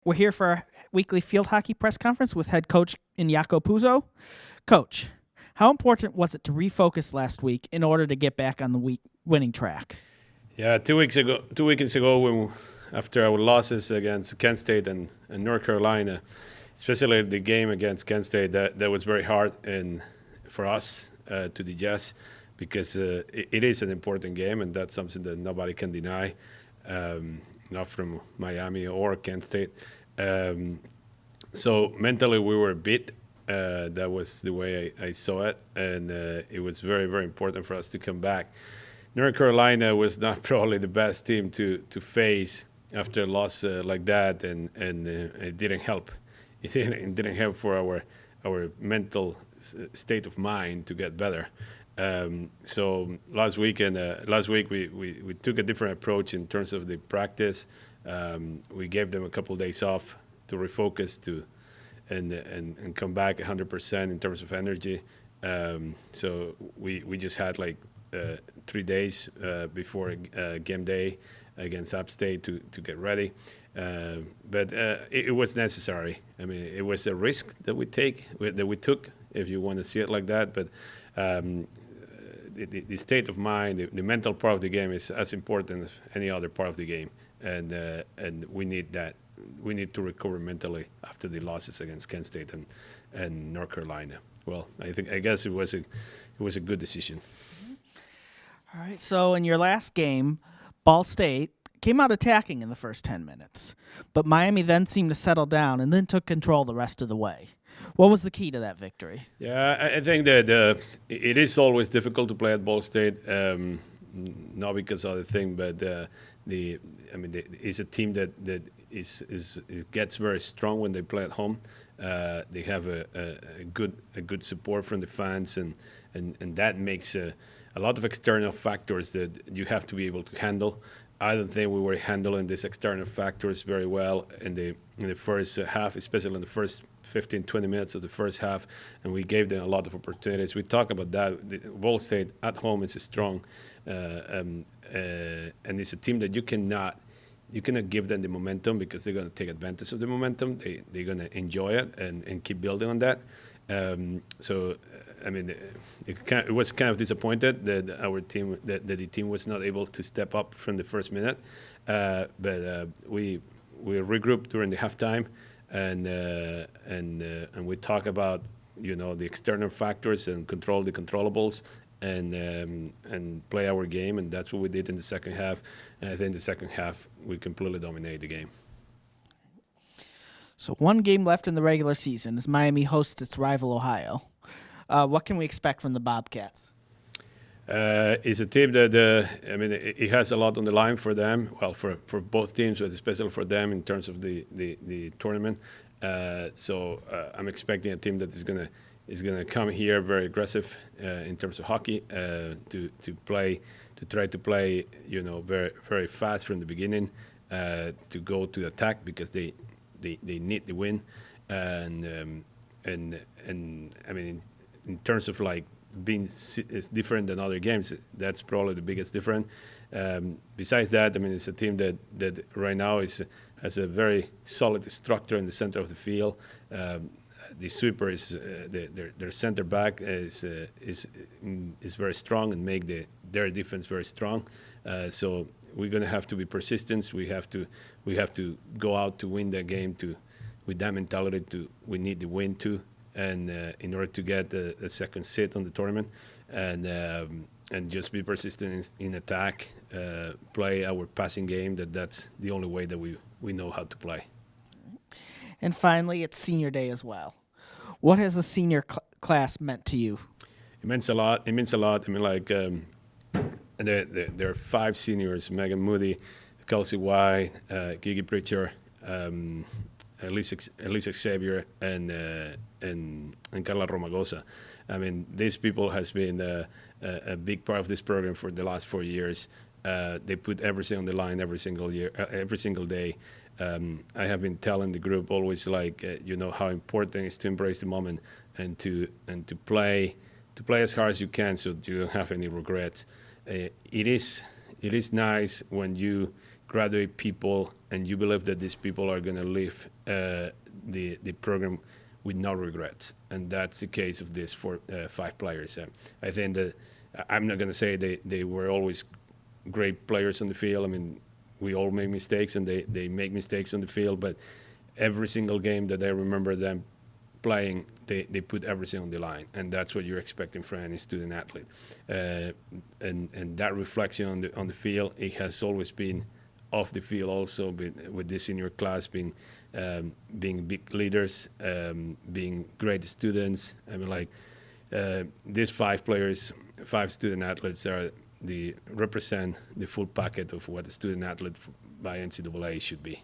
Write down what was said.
We're here for our weekly field hockey press conference with head coach Iñaki Puzo. Coach, how important was it to refocus last week in order to get back on the winning track? Yeah, 2 weeks ago, when after our losses against Kent State and North Carolina, especially the game against Kent State, that was very hard and for us to digest because it is an important game, and that's something that nobody can deny, not from Miami or Kent State. So mentally, we were beat. That was the way I saw it, and it was very, very important for us to come back. North Carolina was not probably the best team to face after a loss like that, and it didn't help. It didn't help for our mental state of mind to get better. So last week we took a different approach in terms of the practice. We gave them a couple of days off to refocus and come back 100% in terms of energy. So we just had like 3 days before game day against App State to get ready. But it was necessary. I mean, it was a risk that we took, if you want to see it like that. But the state of mind, the mental part of the game is as important as any other part of the game, and we need that. We need to recover mentally after the losses against Kent State and North Carolina. Well, I guess it was a good decision. All right, so in your last game, Ball State came out attacking in the first 10 minutes, but Miami then seemed to settle down and then took control the rest of the way. What was the key to that victory? Yeah, I think that it is always difficult to play at Ball State, not because of the thing, but it's a team that gets very strong when they play at home. They have a good support from the fans, and that makes a lot of external factors that you have to be able to handle. I don't think we were handling these external factors very well in the first half, especially in the first 15, 20 minutes of the first half, and we gave them a lot of opportunities. We talk about that. The Ball State at home is strong, and it's a team that you cannot give them the momentum because they're going to take advantage of the momentum. They're going to enjoy it and keep building on that. So, I mean, it was kind of disappointed that our team, that the team was not able to step up from the first minute. But we regrouped during the halftime, and we talk about the external factors and control the controllables, and play our game, and that's what we did in the second half. And I think in the second half we completely dominated the game. So one game left in the regular season as Miami hosts its rival Ohio. What can we expect from the Bobcats? It's a team that it has a lot on the line for them. Well, for both teams, but especially for them in terms of the tournament. So I'm expecting a team that is gonna come here very aggressive in terms of hockey, to try to play very, very fast from the beginning, to go to attack because they need the win, and I mean in terms of like being is different than other games, that's probably the biggest difference. Besides that, I mean, it's a team that right now has a very solid structure in the center of the field. The sweeper is their center back is very strong and make their defense very strong. So we're going to have to be persistent. We have to go out to win that game with that mentality. We need the win too, and in order to get a second seat on the tournament, and just be persistent in attack, play our passing game. That's the only way that we know how to play. And finally, it's senior day as well. What has the senior class meant to you? It means a lot. I mean, like there are 5 seniors: Megan Moody, Kelsey White, Gigi Pritchard, Elisa Xavier, and Carla Romagosa. I mean, these people has been a big part of this program for the last 4 years. They put everything on the line every single year, every single day. I have been telling the group always, like, how important it is to embrace the moment and to play as hard as you can, so you don't have any regrets. It is nice when you graduate people, and you believe that these people are going to leave the program with no regrets, and that's the case of these five players. I think that I'm not going to say they were always great players on the field. I mean, we all make mistakes, and they make mistakes on the field, but every single game that I remember them playing, they put everything on the line, and that's what you're expecting from any student athlete. And that reflection on the field, it has always been off the field also, with this senior class being big leaders, being great students. I mean, like these five players, five student athletes represent the full packet of what a student athlete by NCAA should be.